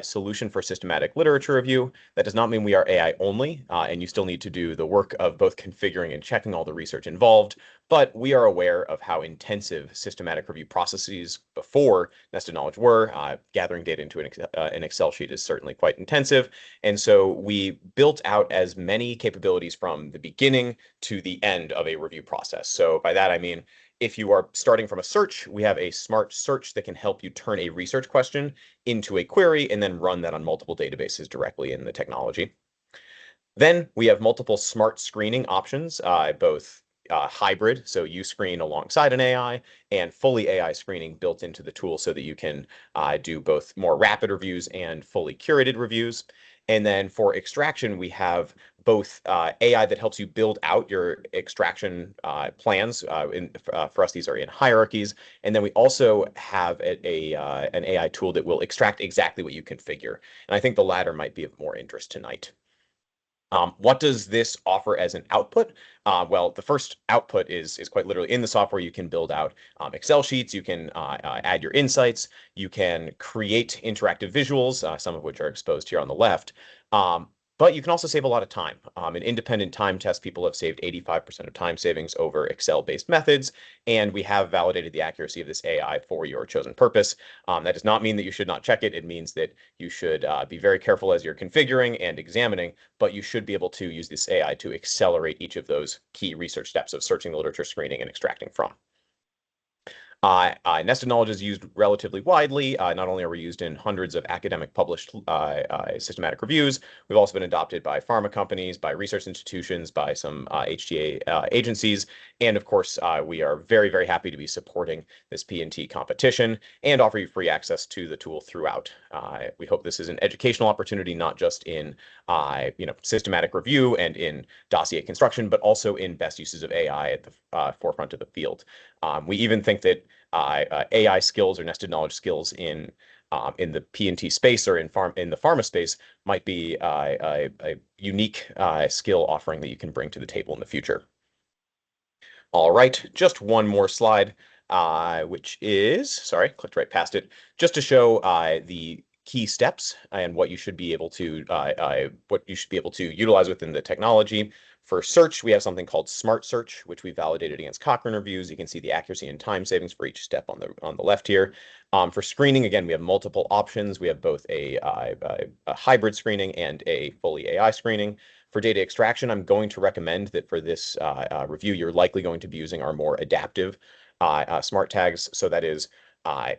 solution for systematic literature review. That does not mean we are AI only, and you still need to do the work of both configuring and checking all the research involved. But we are aware of how intensive systematic review processes before Nested Knowledge were. Gathering data into an Excel sheet is certainly quite intensive. And so we built out as many capabilities from the beginning to the end of a review process. So by that, I mean, if you are starting from a search, we have a smart search that can help you turn a research question into a query and then run that on multiple databases directly in the technology. Then we have multiple smart screening options, both hybrid, so you screen alongside an AI, and fully AI screening built into the tool so that you can do both more rapid reviews and fully curated reviews. And then for extraction, we have both AI that helps you build out your extraction plans. For us, these are in hierarchies. And then we also have an AI tool that will extract exactly what you configure. And I think the latter might be of more interest tonight. What does this offer as an output? Well, the first output is quite literally in the software. You can build out Excel sheets. You can add your insights. You can create interactive visuals, some of which are exposed here on the left. But you can also save a lot of time. In independent time tests, people have saved 85% of time savings over Excel-based methods, and we have validated the accuracy of this AI for your chosen purpose. That does not mean that you should not check it. It means that you should be very careful as you're configuring and examining, but you should be able to use this AI to accelerate each of those key research steps of searching the literature, screening, and extracting from. Nested Knowledge is used relatively widely. Not only are we used in hundreds of academic published systematic reviews, we've also been adopted by pharma companies, by research institutions, by some HTA agencies, and of course, we are very, very happy to be supporting this P&T competition and offer you free access to the tool throughout. We hope this is an educational opportunity, not just in systematic review and in dossier construction, but also in best uses of AI at the forefront of the field. We even think that AI skills or nested knowledge skills in the P&T space or in the pharma space might be a unique skill offering that you can bring to the table in the future. All right, just one more slide, which is, sorry, clicked right past it, just to show the key steps and what you should be able to utilize within the technology. For search, we have something called Smart Search, which we validated against Cochrane reviews. You can see the accuracy and time savings for each step on the left here. For screening, again, we have multiple options. We have both a hybrid screening and a fully AI screening. For data extraction, I'm going to recommend that for this review, you're likely going to be using our more adaptive smart tags. So that is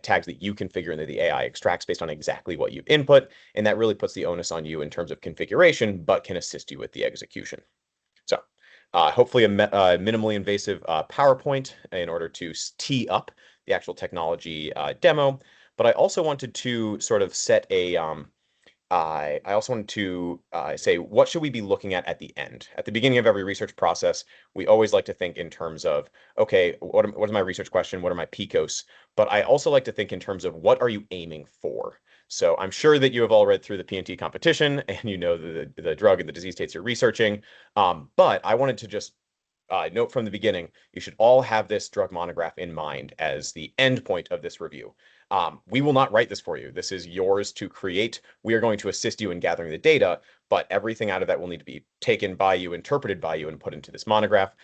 tags that you configure and that the AI extracts based on exactly what you input. And that really puts the onus on you in terms of configuration, but can assist you with the execution. So hopefully a minimally invasive PowerPoint in order to tee up the actual technology demo. But I also wanted to sort of set a, I also wanted to say, what should we be looking at the end? At the beginning of every research process, we always like to think in terms of, okay, what is my research question? What are my PICOs? But I also like to think in terms of what are you aiming for? So I'm sure that you have all read through the P&T competition and you know the drug and the disease states you're researching. But I wanted to just note from the beginning, you should all have this drug monograph in mind as the end point of this review. We will not write this for you. This is yours to create. We are going to assist you in gathering the data, but everything out of that will need to be taken by you, interpreted by you, and put into this monograph.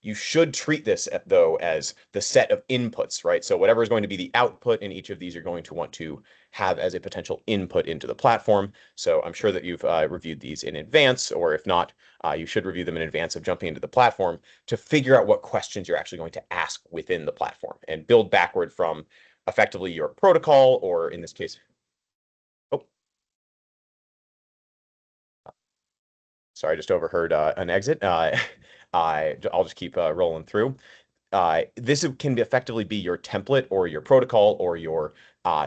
You should treat this, though, as the set of inputs, right? So whatever is going to be the output in each of these, you're going to want to have as a potential input into the platform. So I'm sure that you've reviewed these in advance, or if not, you should review them in advance of jumping into the platform to figure out what questions you're actually going to ask within the platform and build backward from effectively your protocol, or in this case, oh, sorry, I just overheard an exit. I'll just keep rolling through. This can effectively be your template or your protocol or your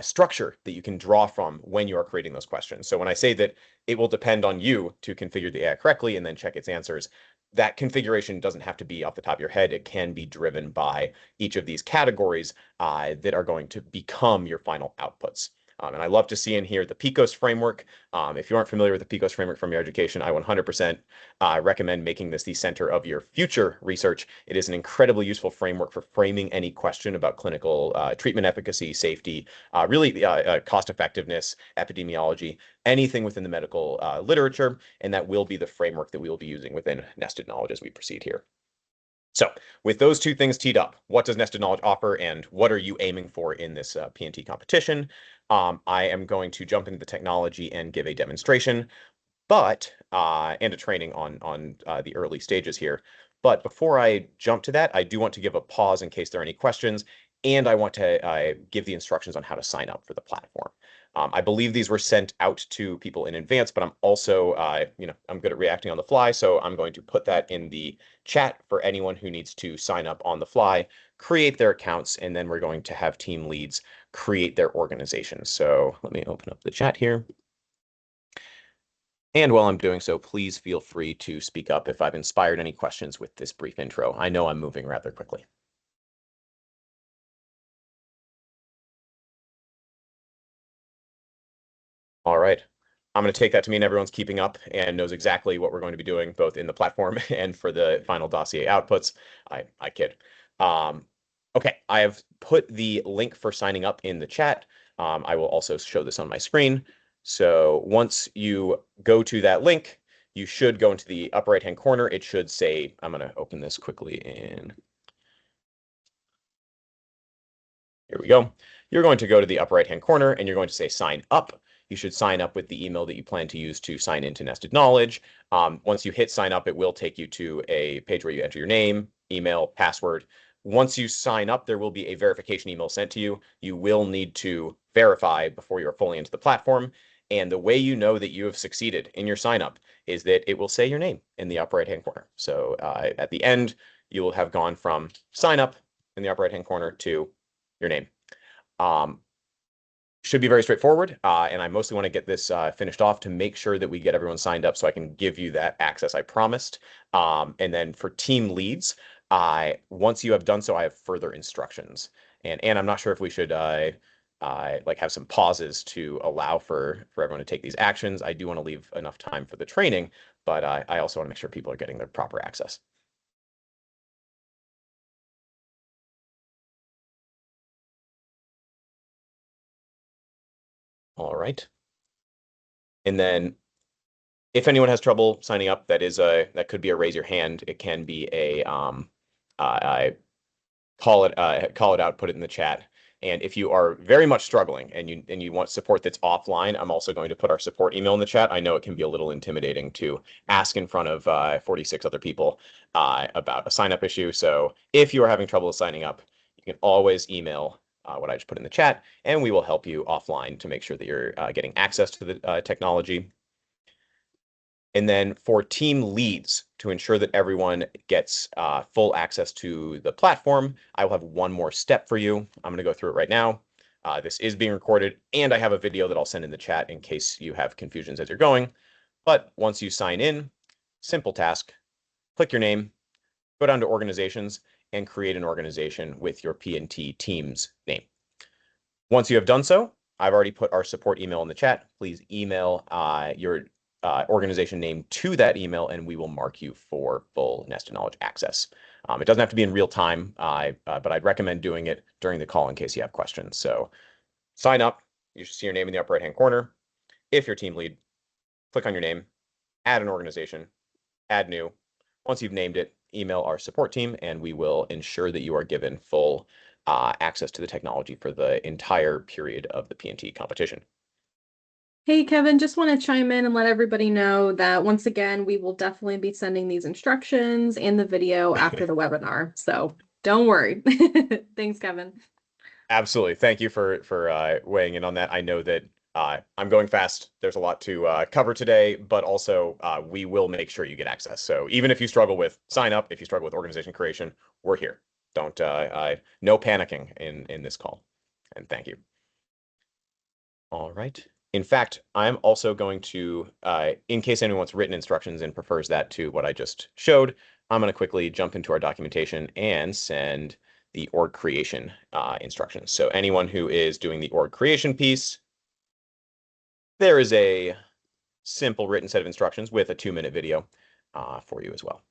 structure that you can draw from when you are creating those questions. So when I say that it will depend on you to configure the AI correctly and then check its answers, that configuration doesn't have to be off the top of your head. It can be driven by each of these categories that are going to become your final outputs. And I love to see in here the PICOS framework. If you aren't familiar with the PICOS framework from your education, I 100% recommend making this the center of your future research. It is an incredibly useful framework for framing any question about clinical treatment efficacy, safety, really cost effectiveness, epidemiology, anything within the medical literature. And that will be the framework that we will be using within Nested Knowledge as we proceed here. So with those two things teed up, what does Nested Knowledge offer and what are you aiming for in this P&T competition? I am going to jump into the technology and give a demonstration, but and a training on the early stages here. But before I jump to that, I do want to give a pause in case there are any questions, and I want to give the instructions on how to sign up for the platform. I believe these were sent out to people in advance, but I'm also, I'm good at reacting on the fly, so I'm going to put that in the chat for anyone who needs to sign up on the fly, create their accounts, and then we're going to have team leads create their organizations. So let me open up the chat here. And while I'm doing so, please feel free to speak up if I've inspired any questions with this brief intro. I know I'm moving rather quickly. All right. I'm going to take that to mean everyone's keeping up and knows exactly what we're going to be doing, both in the platform and for the final dossier outputs. I kid. Okay, I have put the link for signing up in the chat. I will also show this on my screen. So once you go to that link, you should go into the upper right-hand corner. It should say, I'm going to open this quickly in. Here we go. You're going to go to the upper right-hand corner and you're going to say sign up. You should sign up with the email that you plan to use to sign into Nested Knowledge. Once you hit sign up, it will take you to a page where you enter your name, email, password. Once you sign up, there will be a verification email sent to you. You will need to verify before you're fully into the platform. And the way you know that you have succeeded in your sign up is that it will say your name in the upper right-hand corner. So at the end, you will have gone from sign up in the upper right-hand corner to your name. Should be very straightforward, and I mostly want to get this finished off to make sure that we get everyone signed up so I can give you that access I promised. And then for team leads, once you have done so, I have further instructions. And I'm not sure if we should like have some pauses to allow for everyone to take these actions. I do want to leave enough time for the training, but I also want to make sure people are getting their proper access. All right. And then if anyone has trouble signing up, that could be a raise your hand. It can be a call it out, put it in the chat. And if you are very much struggling and you want support that's offline, I'm also going to put our support email in the chat. I know it can be a little intimidating to ask in front of 46 other people about a sign up issue. So if you are having trouble signing up, you can always email what I just put in the chat, and we will help you offline to make sure that you're getting access to the technology. And then for team leads, to ensure that everyone gets full access to the platform, I will have one more step for you. I'm going to go through it right now. This is being recorded, and I have a video that I'll send in the chat in case you have confusions as you're going. But once you sign in, simple task, click your name, go down to organizations, and create an organization with your P&T team's name. Once you have done so, I've already put our support email in the chat. Please email your organization name to that email, and we will mark you for full Nested Knowledge access. It doesn't have to be in real time, but I'd recommend doing it during the call in case you have questions. So sign up. You should see your name in the upper right-hand corner. If you're team lead, click on your name, add an organization, add new. Once you've named it, email our support team, and we will ensure that you are given full access to the technology for the entire period of the P&T competition. Hey, Kevin, just want to chime in and let everybody know that once again, we will definitely be sending these instructions and the video after the webinar. So don't worry. Thanks, Kevin. Absolutely. Thank you for weighing in on that. I know that I'm going fast. There's a lot to cover today, but also we will make sure you get access. So even if you struggle with sign up, if you struggle with organization creation, we're here. Don't no panicking in this call. And thank you. All right. In fact, I'm also going to, in case anyone wants written instructions and prefers that to what I just showed, I'm going to quickly jump into our documentation and send the org creation instructions. So anyone who is doing the org creation piece, there is a simple written set of instructions with a 2-minute video for you as well.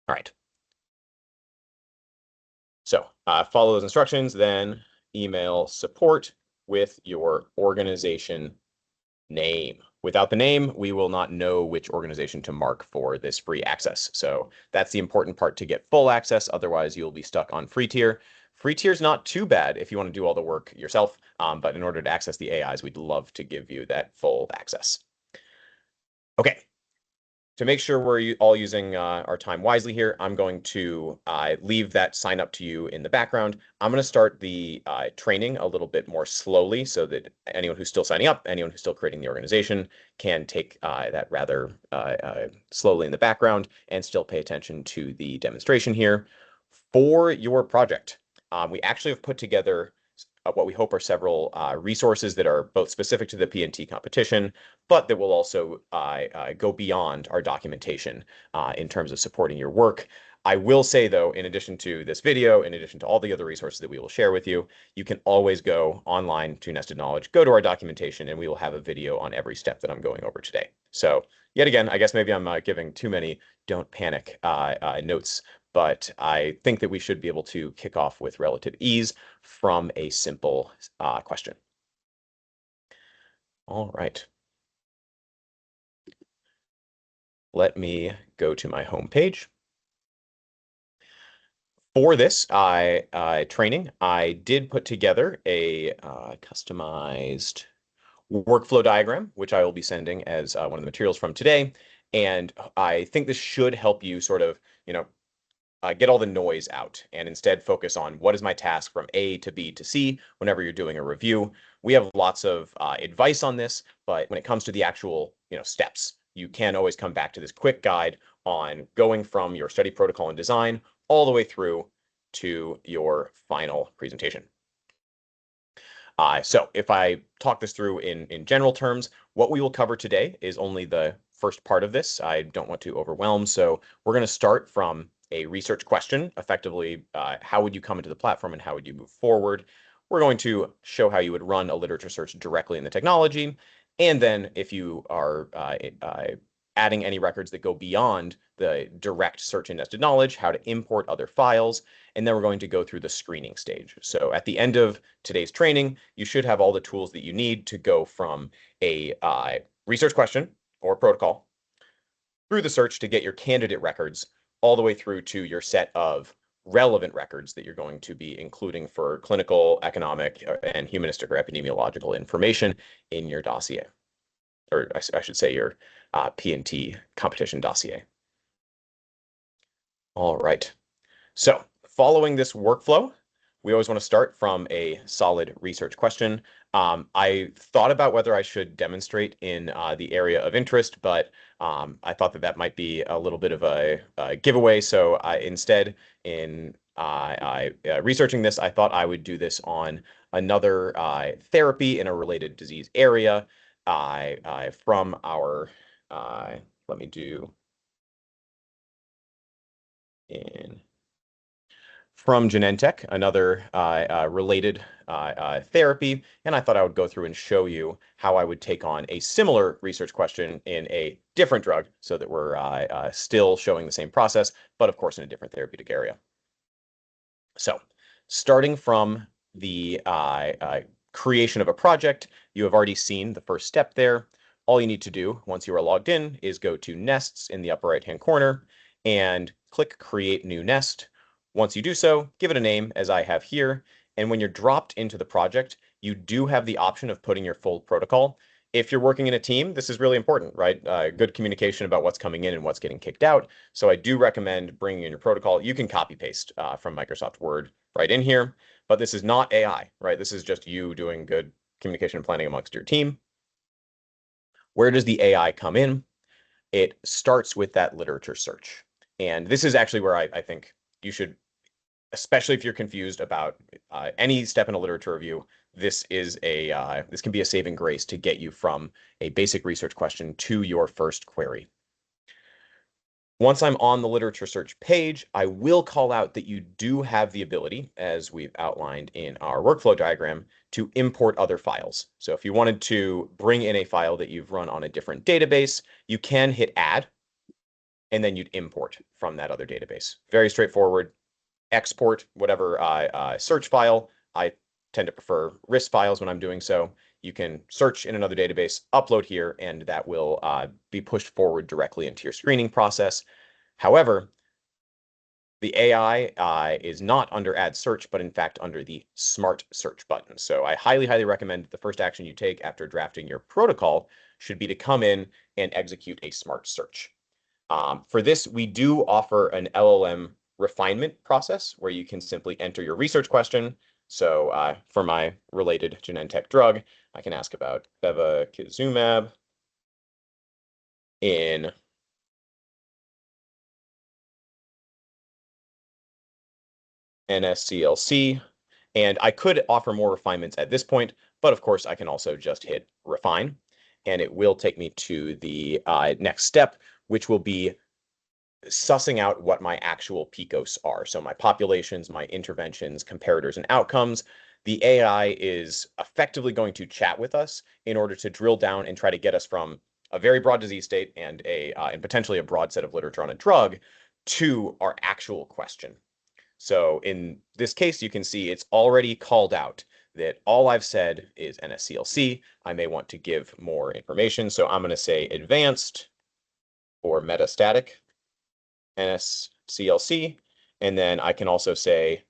All right. So follow those instructions, then email support with your organization name. Without the name, we will not know which organization to mark for this free access. So that's the important part to get full access. Otherwise, you'll be stuck on free tier. Free tier is not too bad if you want to do all the work yourself. But in order to access the AIs, we'd love to give you that full access. Okay. To make sure we're all using our time wisely here, I'm going to leave that sign up to you in the background. I'm going to start the training a little bit more slowly so that anyone who's still signing up, anyone who's still creating the organization can take that rather slowly in the background and still pay attention to the demonstration here. For your project, we actually have put together what we hope are several resources that are both specific to the PNT competition, but that will also go beyond our documentation in terms of supporting your work. I will say, though, in addition to this video, in addition to all the other resources that we will share with you, you can always go online to Nested Knowledge, go to our documentation, and we will have a video on every step that I'm going over today. So yet again, I guess maybe I'm giving too many don't panic notes, but I think that we should be able to kick off with relative ease from a simple question. All right. Let me go to my home page. For this training, I did put together a customized workflow diagram, which I will be sending as one of the materials from today. And I think this should help you sort of, get all the noise out and instead focus on what is my task from A to B to C whenever you're doing a review. We have lots of advice on this, but when it comes to the actual steps, you can always come back to this quick guide on going from your study protocol and design all the way through to your final presentation. So if I talk this through in general terms, what we will cover today is only the first part of this. I don't want to overwhelm, so we're going to start from a research question, effectively, how would you come into the platform and how would you move forward? We're going to show how you would run a literature search directly in the technology. And then if you are adding any records that go beyond the direct search in Nested Knowledge, how to import other files, and then we're going to go through the screening stage. So at the end of today's training, you should have all the tools that you need to go from a research question or protocol through the search to get your candidate records all the way through to your set of relevant records that you're going to be including for clinical, economic, and humanistic or epidemiological information in your dossier, or I should say your PNT competition dossier. All right. So following this workflow, we always want to start from a solid research question. I thought about whether I should demonstrate in the area of interest, but I thought that might be a little bit of a giveaway. So instead, in researching this, I thought I would do this on another therapy in a related disease area from our, let me do from Genentech, another related therapy, and I thought I would go through and show you how I would take on a similar research question in a different drug so that we're still showing the same process, but of course in a different therapeutic area. So starting from the creation of a project, you have already seen the first step there. All you need to do once you are logged in is go to Nests in the upper right-hand corner and click Create New Nest. Once you do so, give it a name as I have here. And when you're dropped into the project, you do have the option of putting your full protocol. If you're working in a team, this is really important, right? Good communication about what's coming in and what's getting kicked out. So I do recommend bringing in your protocol. You can copy paste from Microsoft Word right in here, but this is not AI, right? This is just you doing good communication and planning amongst your team. Where does the AI come in? It starts with that literature search. And this is actually where I think you should, especially if you're confused about any step in a literature review, this can be a saving grace to get you from a basic research question to your first query. Once I'm on the literature search page, I will call out that you do have the ability, as we've outlined in our workflow diagram, to import other files. So if you wanted to bring in a file that you've run on a different database, you can hit add, and then you'd import from that other database. Very straightforward. Export whatever search file. I tend to prefer RIS files when I'm doing so. You can search in another database, upload here, and that will be pushed forward directly into your screening process. However, the AI is not under Add Search, but in fact under the Smart Search button. So I highly, highly recommend that the first action you take after drafting your protocol should be to come in and execute a Smart Search. For this, we do offer an LLM refinement process where you can simply enter your research question. So for my related Genentech drug, I can ask about bevacizumab in NSCLC. And I could offer more refinements at this point, but of course I can also just hit refine, and it will take me to the next step, which will be sussing out what my actual PICOs are. So my populations, my interventions, comparators, and outcomes. The AI is effectively going to chat with us in order to drill down and try to get us from a very broad disease state and and potentially a broad set of literature on a drug to our actual question. So in this case, you can see it's already called out that all I've said is NSCLC. I may want to give more information. So I'm going to say advanced or metastatic NSCLC. And then I can also say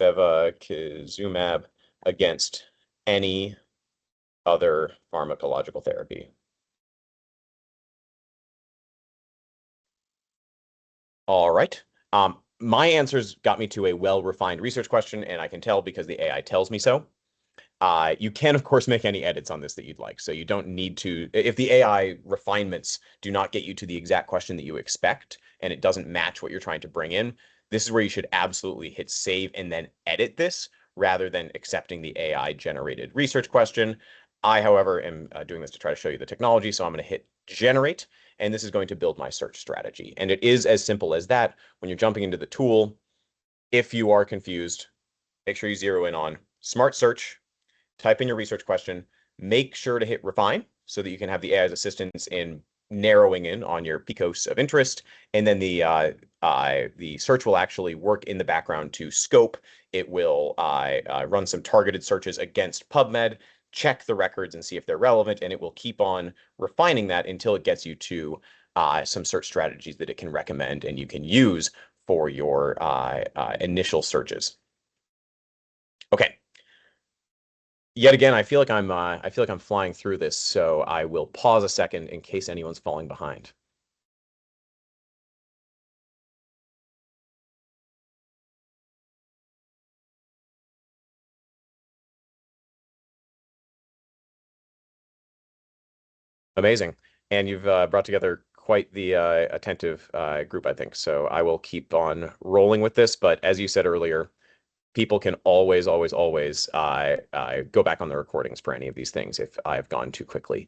bevacizumab against any other pharmacological therapy. All right. My answers got me to a well-refined research question, and I can tell because the AI tells me so. You can, of course, make any edits on this that you'd like. So you don't need to, if the AI refinements do not get you to the exact question that you expect, and it doesn't match what you're trying to bring in, this is where you should absolutely hit save and then edit this rather than accepting the AI-generated research question. I, however, am doing this to try to show you the technology, so I'm going to hit generate, and this is going to build my search strategy. And it is as simple as that. When you're jumping into the tool, if you are confused, make sure you zero in on Smart Search, type in your research question, make sure to hit refine so that you can have the AI's assistance in narrowing in on your PICOs of interest. And then the search will actually work in the background to scope. It will run some targeted searches against PubMed, check the records and see if they're relevant, and it will keep on refining that until it gets you to some search strategies that it can recommend and you can use for your initial searches. Okay. Yet again, I feel like I'm flying through this, so I will pause a second in case anyone's falling behind. Amazing. And you've brought together quite the attentive group, I think. So I will keep on rolling with this. But as you said earlier, people can always, always, always go back on the recordings for any of these things if I've gone too quickly.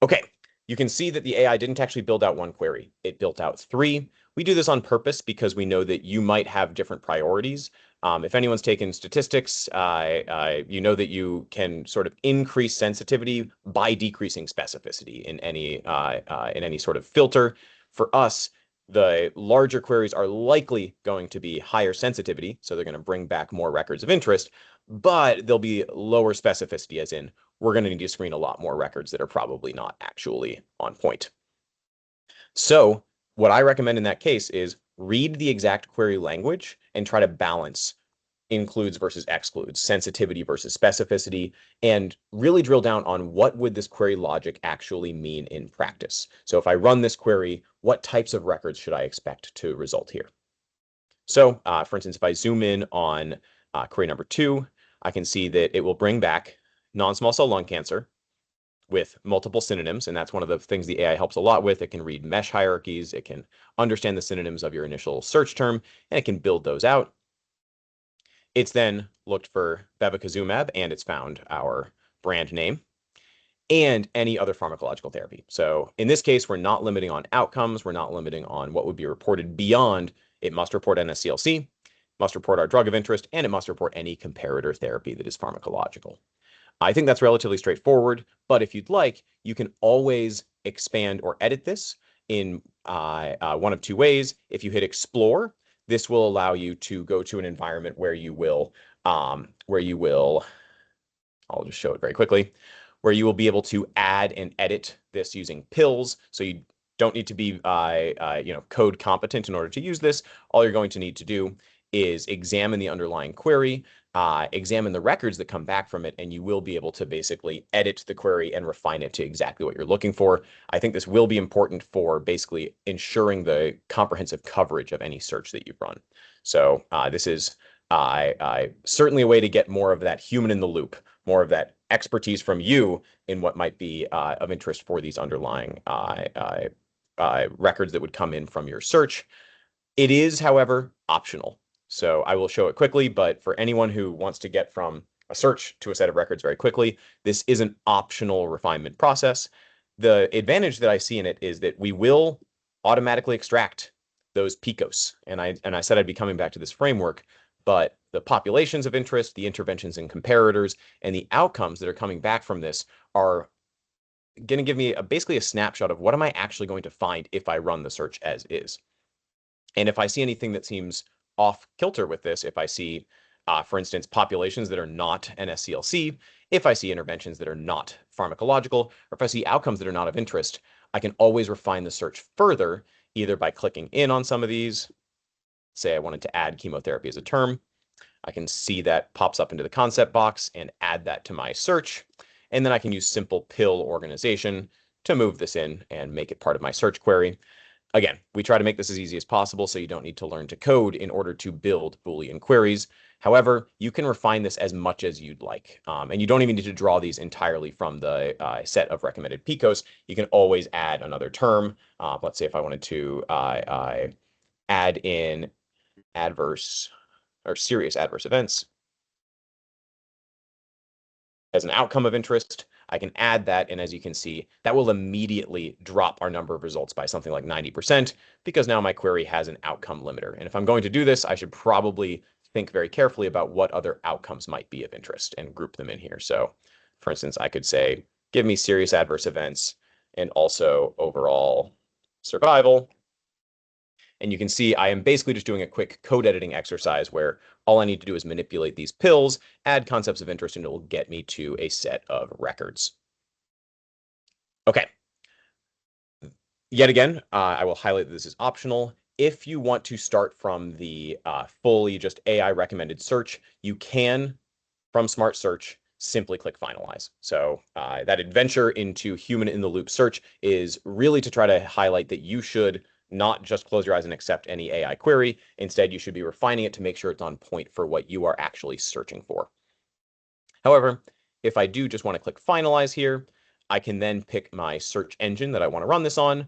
Okay, you can see that the AI didn't actually build out one query. It built out three. We do this on purpose because we know that you might have different priorities. If anyone's taken statistics, you know that you can sort of increase sensitivity by decreasing specificity in any sort of filter. For us, the larger queries are likely going to be higher sensitivity, so they're going to bring back more records of interest, but they'll be lower specificity, as in we're going to need to screen a lot more records that are probably not actually on point. So what I recommend in that case is read the exact query language and try to balance includes versus excludes, sensitivity versus specificity, and really drill down on what would this query logic actually mean in practice. So if I run this query, what types of records should I expect to result here? So for instance, if I zoom in on query number 2, I can see that it will bring back non-small cell lung cancer with multiple synonyms, and that's one of the things the AI helps a lot with. It can read mesh hierarchies, it can understand the synonyms of your initial search term, and it can build those out. It's then looked for bevacizumab, and it's found our brand name and any other pharmacological therapy. So in this case, we're not limiting on outcomes. We're not limiting on what would be reported beyond it must report NSCLC. must report our drug of interest, and it must report any comparator therapy that is pharmacological. I think that's relatively straightforward, but if you'd like, you can always expand or edit this in one of two ways. If you hit Explore, this will allow you to go to an environment where you will, I'll just show it very quickly, where you will be able to add and edit this using pills. So you don't need to be code competent in order to use this. All you're going to need to do is examine the underlying query, examine the records that come back from it, and you will be able to basically edit the query and refine it to exactly what you're looking for. I think this will be important for basically ensuring the comprehensive coverage of any search that you run. So this is certainly a way to get more of that human in the loop, more of that expertise from you in what might be of interest for these underlying records that would come in from your search. It is, however, optional. So I will show it quickly, but for anyone who wants to get from a search to a set of records very quickly, this is an optional refinement process. The advantage that I see in it is that we will automatically extract those PICOs. And I said I'd be coming back to this framework, but the populations of interest, the interventions and comparators, and the outcomes that are coming back from this are going to give me basically a snapshot of what am I actually going to find if I run the search as is. And if I see anything that seems off kilter with this, if I see, for instance, populations that are not NSCLC, if I see interventions that are not pharmacological, or if I see outcomes that are not of interest, I can always refine the search further, either by clicking in on some of these. Say I wanted to add chemotherapy as a term. I can see that pops up into the concept box and add that to my search. And then I can use simple pill organization to move this in and make it part of my search query. Again, we try to make this as easy as possible so you don't need to learn to code in order to build Boolean queries. However, you can refine this as much as you'd like. And you don't even need to draw these entirely from the set of recommended PICOs. You can always add another term. Let's say if I wanted to add in adverse or serious adverse events as an outcome of interest, I can add that, and as you can see, that will immediately drop our number of results by something like 90%, because now my query has an outcome limiter. And if I'm going to do this, I should probably think very carefully about what other outcomes might be of interest and group them in here. So, for instance, I could say, give me serious adverse events and also overall survival. And you can see I am basically just doing a quick code editing exercise where all I need to do is manipulate these pills, add concepts of interest, and it will get me to a set of records. Okay. Yet again, I will highlight that this is optional. If you want to start from the fully just AI recommended search, you can, from Smart Search, simply click finalize. So that adventure into human in the loop search is really to try to highlight that you should not just close your eyes and accept any AI query. Instead, you should be refining it to make sure it's on point for what you are actually searching for. However, if I do just want to click finalize here, I can then pick my search engine that I want to run this on.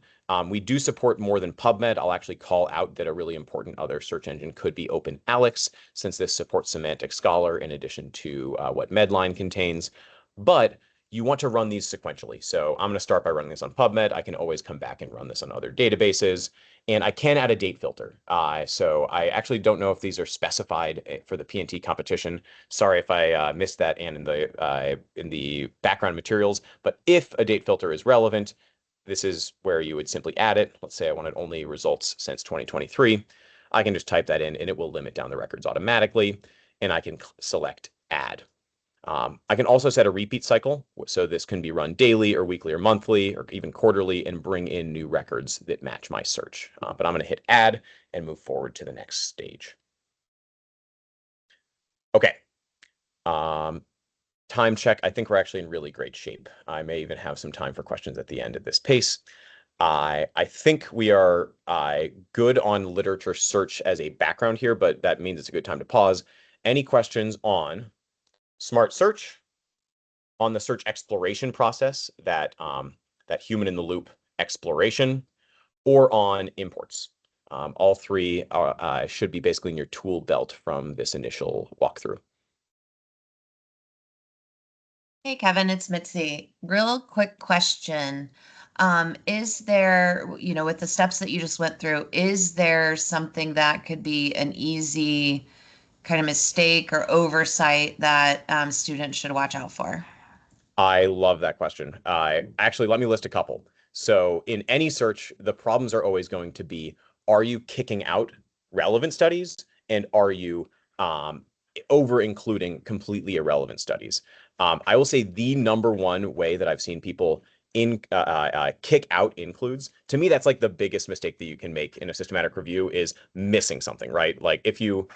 We do support more than PubMed. I'll actually call out that a really important other search engine could be OpenAlex, since this supports Semantic Scholar in addition to what Medline contains. But you want to run these sequentially. So I'm going to start by running this on PubMed. I can always come back and run this on other databases. And I can add a date filter. So I actually don't know if these are specified for the PNT competition. Sorry if I missed that and in the background materials. But if a date filter is relevant, this is where you would simply add it. Let's say I wanted only results since 2023. I can just type that in and it will limit down the records automatically. And I can select add. I can also set a repeat cycle, so this can be run daily or weekly or monthly or even quarterly and bring in new records that match my search. But I'm going to hit add and move forward to the next stage. Okay. Time check. I think we're actually in really great shape. I may even have some time for questions at the end at this pace. I think we are good on literature search as a background here, but that means it's a good time to pause. Any questions on Smart Search, on the search exploration process, that human in the loop exploration, or on imports? All three should be basically in your tool belt from this initial walkthrough. Hey, Kevin, it's Mitzi. Real quick question. Is there, with the steps that you just went through, is there something that could be an easy kind of mistake or oversight that students should watch out for? I love that question. Actually, let me list a couple. So in any search, the problems are always going to be, are you kicking out relevant studies, and are you over including completely irrelevant studies? I will say the number one way that I've seen people kick out includes, to me, that's like the biggest mistake that you can make in a systematic review, is missing something, right? Like if you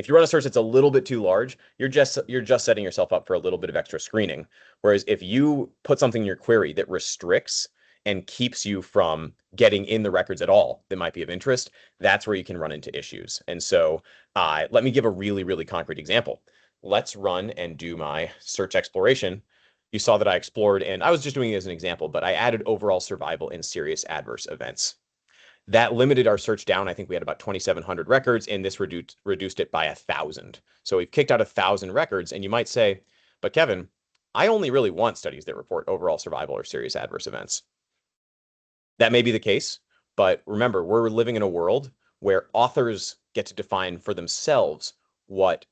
run a search that's a little bit too large, you're just setting yourself up for a little bit of extra screening. Whereas if you put something in your query that restricts and keeps you from getting in the records at all that might be of interest, that's where you can run into issues. And so let me give a really, really concrete example. Let's run and do my search exploration. You saw that I explored, and I was just doing it as an example, but I added overall survival in serious adverse events. That limited our search down. I think we had about 2,700 records, and this reduced it by 1,000. So we've kicked out 1,000 records, and you might say, but Kevin, I only really want studies that report overall survival or serious adverse events. That may be the case, but remember, we're living in a world where authors get to define for themselves what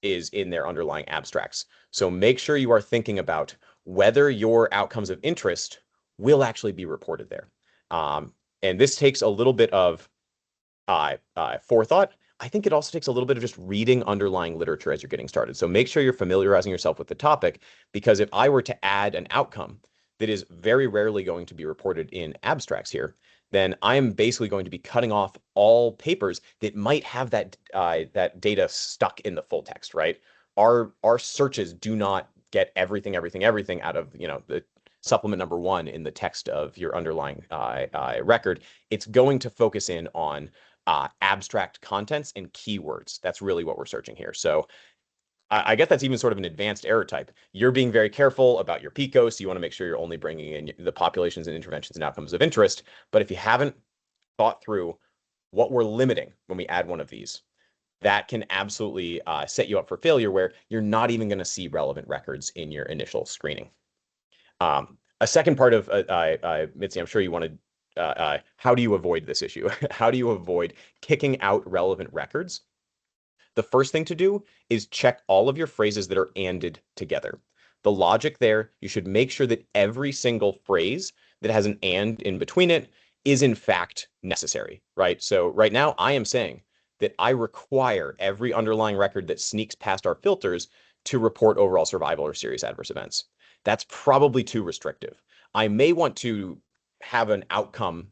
is in their underlying abstracts. So make sure you are thinking about whether your outcomes of interest will actually be reported there. And this takes a little bit of forethought. I think it also takes a little bit of just reading underlying literature as you're getting started. So make sure you're familiarizing yourself with the topic, because if I were to add an outcome that is very rarely going to be reported in abstracts here, then I am basically going to be cutting off all papers that might have that data stuck in the full text, right? Our searches do not get everything out of the supplement number 1 in the text of your underlying record. It's going to focus in on abstract contents and keywords. That's really what we're searching here. So I guess that's even sort of an advanced error type. You're being very careful about your PICO, so you want to make sure you're only bringing in the populations and interventions and outcomes of interest. But if you haven't thought through what we're limiting when we add one of these, that can absolutely set you up for failure, where you're not even going to see relevant records in your initial screening. A second part of Mitzi, I'm sure you wanted, how do you avoid this issue? How do you avoid kicking out relevant records? The first thing to do is check all of your phrases that are anded together. The logic there, you should make sure that every single phrase that has an and in between it is in fact necessary, right? So right now I am saying that I require every underlying record that sneaks past our filters to report overall survival or serious adverse events. That's probably too restrictive. I may want to have an outcome,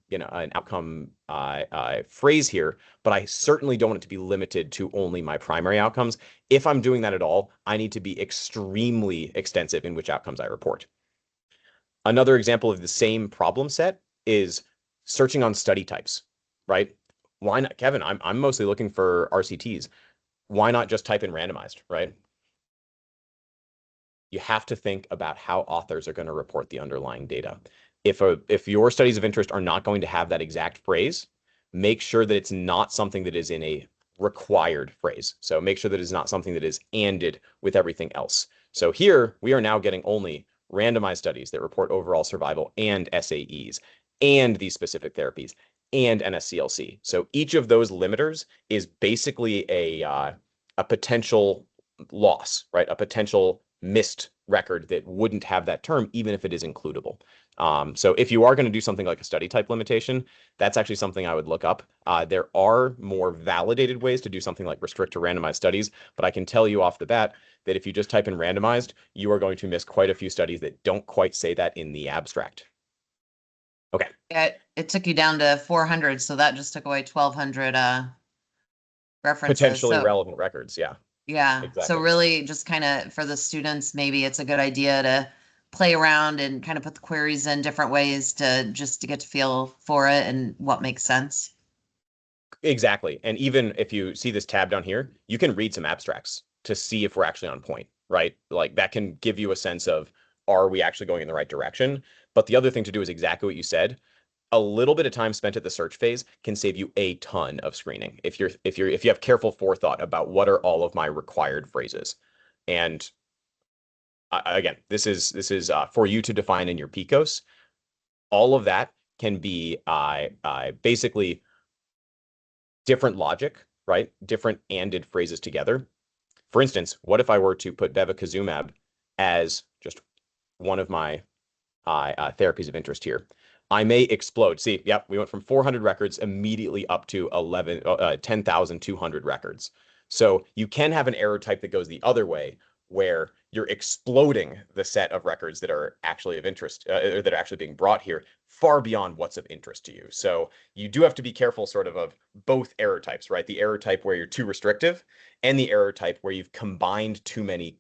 phrase here, but I certainly don't want it to be limited to only my primary outcomes. If I'm doing that at all, I need to be extremely extensive in which outcomes I report. Another example of the same problem set is searching on study types, right? Why not, Kevin? I'm mostly looking for RCTs. Why not just type in randomized, right? You have to think about how authors are going to report the underlying data. If your studies of interest are not going to have that exact phrase, make sure that it's not something that is in a required phrase. So make sure that it's not something that is anded with everything else. So here we are now getting only randomized studies that report overall survival and SAEs and these specific therapies and NSCLC. So each of those limiters is basically a potential loss, right? A potential missed record that wouldn't have that term, even if it is includable. So if you are going to do something like a study type limitation, that's actually something I would look up. There are more validated ways to do something like restrict to randomized studies, but I can tell you off the bat that if you just type in randomized, you are going to miss quite a few studies that don't quite say that in the abstract. Okay. Yeah, it took you down to 400, so that just took away 1,200 references. Potentially relevant records, yeah. Yeah. Exactly. So really just kind of for the students, maybe it's a good idea to play around and kind of put the queries in different ways to get to feel for it and what makes sense. Exactly. And even if you see this tab down here, you can read some abstracts to see if we're actually on point, right? Like that can give you a sense of, are we actually going in the right direction? But the other thing to do is exactly what you said. A little bit of time spent at the search phase can save you a ton of screening if you have careful forethought about what are all of my required phrases. And again, this is for you to define in your PICOs. All of that can be basically different logic, right? Different anded phrases together. For instance, what if I were to put bevacizumab as just one of my therapies of interest here? I may explode. See, yep, we went from 400 records immediately up to 10,200 records. So you can have an error type that goes the other way, where you're exploding the set of records that are actually of interest, or that are actually being brought here far beyond what's of interest to you. So you do have to be careful sort of both error types, right? The error type where you're too restrictive, and the error type where you've combined too many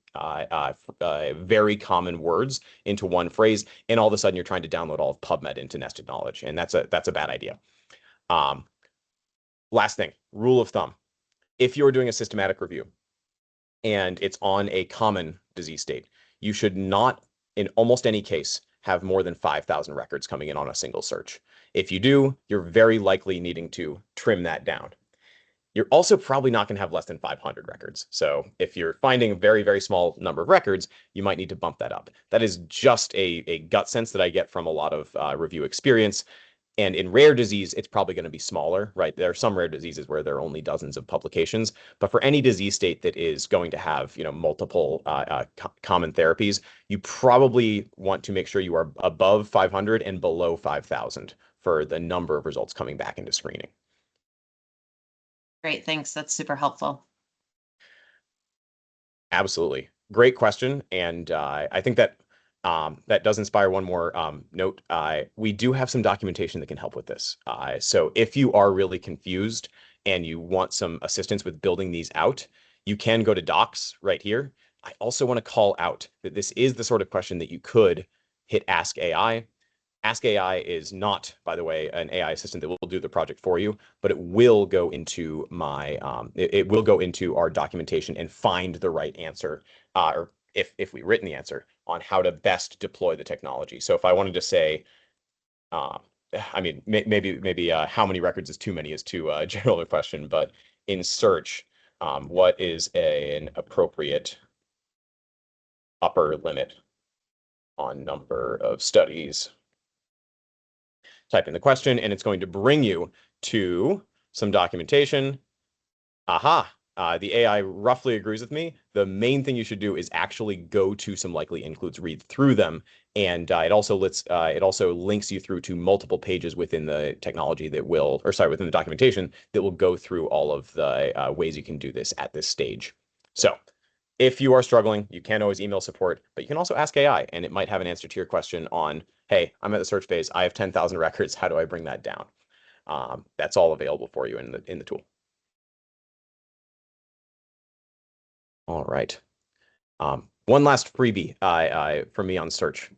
very common words into one phrase, and all of a sudden you're trying to download all of PubMed into nested knowledge, and that's a bad idea. Last thing, rule of thumb: if you're doing a systematic review and it's on a common disease state, you should not, in almost any case, have more than 5,000 records coming in on a single search. If you do, you're very likely needing to trim that down. You're also probably not going to have less than 500 records. So if you're finding a very, very small number of records, you might need to bump that up. That is just a gut sense that I get from a lot of review experience. And in rare disease, it's probably going to be smaller, right? There are some rare diseases where there are only dozens of publications, but for any disease state that is going to have, multiple common therapies, you probably want to make sure you are above 500 and below 5,000 for the number of results coming back into screening. Great, thanks. That's super helpful. Absolutely. Great question. And I think that that does inspire one more note. We do have some documentation that can help with this. So if you are really confused and you want some assistance with building these out, you can go to Docs right here. I also want to call out that this is the sort of question that you could hit Ask AI. Ask AI is not, by the way, an AI assistant that will do the project for you, but it will go into it will go into our documentation and find the right answer, or if we've written the answer on how to best deploy the technology. So if I wanted to say, I mean, maybe how many records is too many is too general a question, but in search, what is an appropriate upper limit on number of studies? Type in the question, and it's going to bring you to some documentation. Aha, the AI roughly agrees with me. The main thing you should do is actually go to some likely includes, read through them, and it also links you through to multiple pages within the technology that will, or sorry, within the documentation that will go through all of the ways you can do this at this stage. So if you are struggling, you can always email support, but you can also ask AI, and it might have an answer to your question on, hey, I'm at the search phase. I have 10,000 records. How do I bring that down? That's all available for you in the tool. All right. One last freebie for me on search.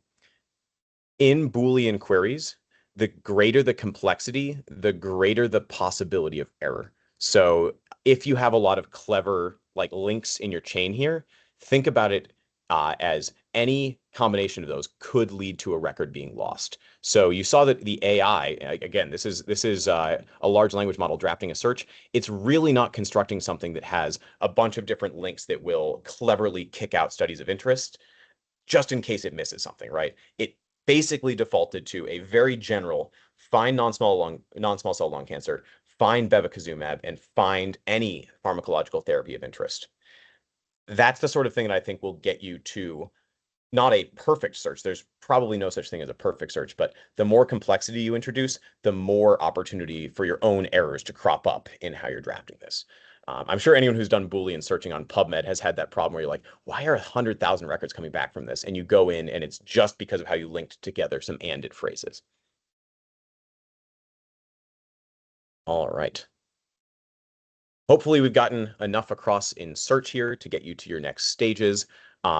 In Boolean queries, the greater the complexity, the greater the possibility of error. So if you have a lot of clever links in your chain here, think about it as any combination of those could lead to a record being lost. So you saw that the AI, again, this is a large language model drafting a search. It's really not constructing something that has a bunch of different links that will cleverly kick out studies of interest just in case it misses something, right? It basically defaulted to a very general find non-small cell lung cancer, find bevacizumab, and find any pharmacological therapy of interest. That's the sort of thing that I think will get you to not a perfect search. There's probably no such thing as a perfect search, but the more complexity you introduce, the more opportunity for your own errors to crop up in how you're drafting this. I'm sure anyone who's done Boolean searching on PubMed has had that problem where you're like, why are 100,000 records coming back from this? And you go in and it's just because of how you linked together some ANDed phrases. All right. Hopefully we've gotten enough across in search here to get you to your next stages.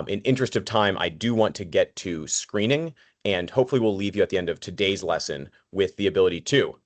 In interest of time, I do want to get to screening, and hopefully we'll leave you at the end of today's lesson with the ability to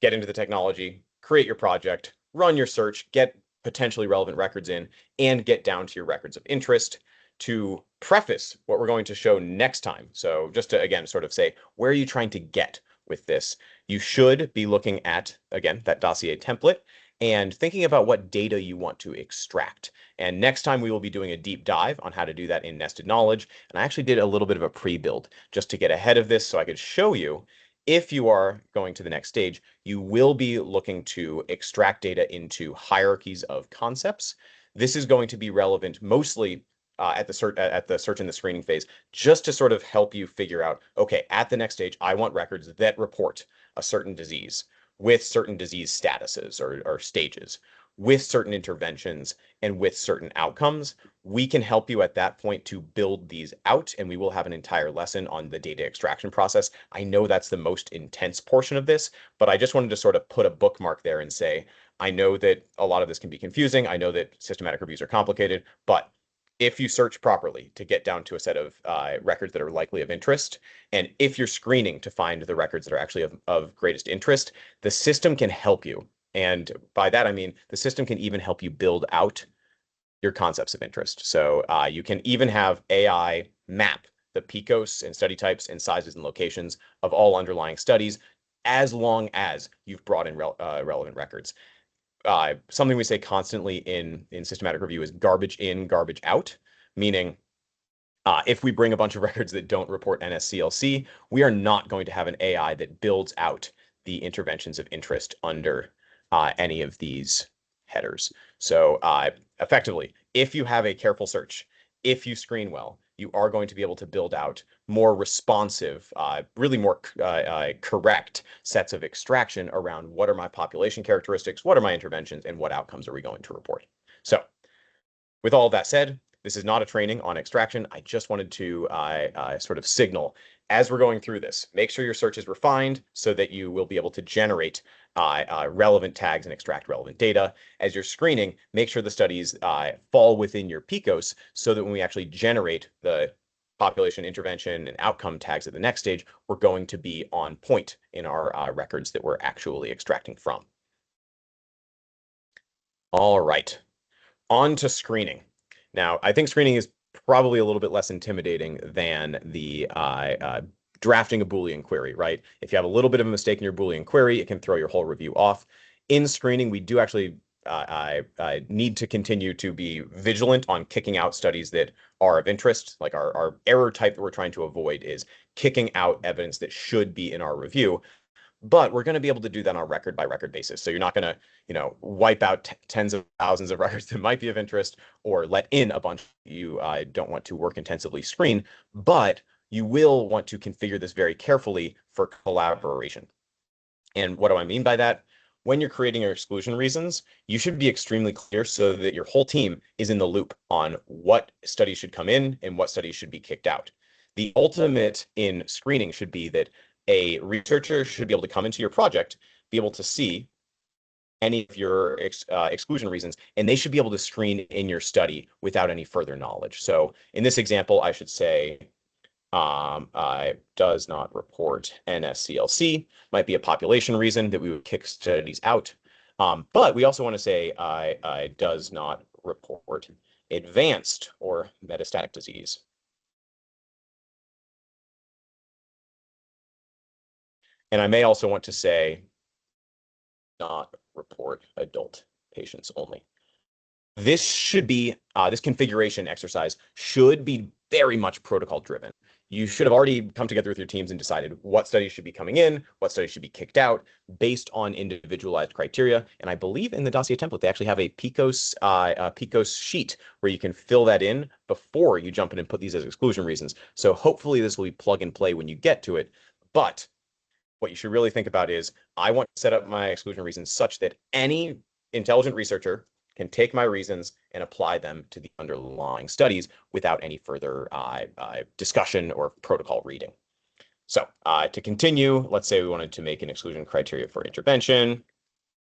get into the technology, create your project, run your search, get potentially relevant records in, and get down to your records of interest. To preface what we're going to show next time, so just to, again, sort of say, where are you trying to get with this? You should be looking at, again, that dossier template and thinking about what data you want to extract. And next time we will be doing a deep dive on how to do that in Nested Knowledge. And I actually did a little bit of a pre-build just to get ahead of this so I could show you, if you are going to the next stage, you will be looking to extract data into hierarchies of concepts. This is going to be relevant mostly at the search and the screening phase, just to sort of help you figure out, okay, at the next stage, I want records that report a certain disease with certain disease statuses or stages, with certain interventions and with certain outcomes. We can help you at that point to build these out, and we will have an entire lesson on the data extraction process. I know that's the most intense portion of this, but I just wanted to sort of put a bookmark there and say, I know that a lot of this can be confusing. I know that systematic reviews are complicated, but if you search properly to get down to a set of records that are likely of interest, and if you're screening to find the records that are actually of greatest interest, the system can help you. And by that, I mean, the system can even help you build out your concepts of interest. So you can even have AI map the PICOS and study types and sizes and locations of all underlying studies, as long as you've brought in relevant records. Something we say constantly in systematic review is garbage in, garbage out, meaning if we bring a bunch of records that don't report NSCLC, we are not going to have an AI that builds out the interventions of interest under any of these headers. So effectively, if you have a careful search, if you screen well, you are going to be able to build out more responsive, really more correct sets of extraction around what are my population characteristics, what are my interventions, and what outcomes are we going to report. So with all of that said, this is not a training on extraction. I just wanted to sort of signal as we're going through this, make sure your search is refined so that you will be able to generate relevant tags and extract relevant data. As you're screening, make sure the studies fall within your PICOS so that when we actually generate the population intervention and outcome tags at the next stage, we're going to be on point in our records that we're actually extracting from. All right, on to screening. Now, I think screening is probably a little bit less intimidating than the drafting a Boolean query, right? If you have a little bit of a mistake in your Boolean query, it can throw your whole review off. In screening, we do actually need to continue to be vigilant on kicking out studies that are of interest. Like our error type that we're trying to avoid is kicking out evidence that should be in our review. But we're going to be able to do that on a record by record basis. So you're not going to, wipe out tens of thousands of records that might be of interest or let in a bunch you don't want to work intensively screen, but you will want to configure this very carefully for collaboration. And what do I mean by that? When you're creating your exclusion reasons, you should be extremely clear so that your whole team is in the loop on what studies should come in and what studies should be kicked out. The ultimate in screening should be that a researcher should be able to come into your project, be able to see any of your exclusion reasons, and they should be able to screen in your study without any further knowledge. So in this example, I should say, does not report NSCLC, might be a population reason that we would kick studies out. But we also want to say does not report advanced or metastatic disease. And I may also want to say not report adult patients only. This should be, this configuration exercise should be very much protocol driven. You should have already come together with your teams and decided what studies should be coming in, what studies should be kicked out based on individualized criteria. And I believe in the dossier template, they actually have a PICOS sheet where you can fill that in before you jump in and put these as exclusion reasons. So hopefully this will be plug and play when you get to it. But what you should really think about is I want to set up my exclusion reasons such that any intelligent researcher can take my reasons and apply them to the underlying studies without any further discussion or protocol reading. So to continue, let's say we wanted to make an exclusion criteria for intervention.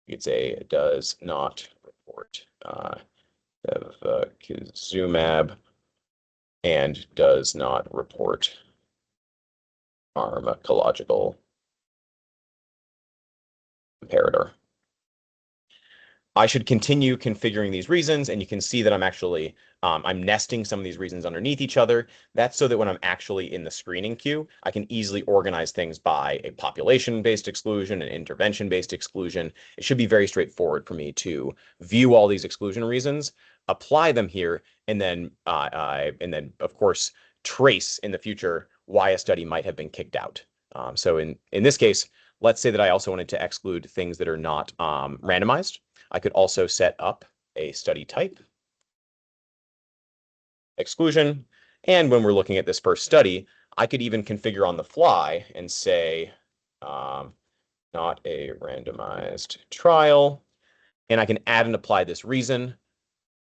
You could say it does not report bevacizumab and does not report pharmacological comparator. I should continue configuring these reasons, and you can see that I'm actually, I'm nesting some of these reasons underneath each other. That's so that when I'm actually in the screening queue, I can easily organize things by a population-based exclusion, an intervention-based exclusion. It should be very straightforward for me to view all these exclusion reasons, apply them here, and then of course, trace in the future why a study might have been kicked out. So in this case, let's say that I also wanted to exclude things that are not randomized. I could also set up a study type exclusion. And when we're looking at this first study, I could even configure on the fly and say, not a randomized trial. And I can add and apply this reason,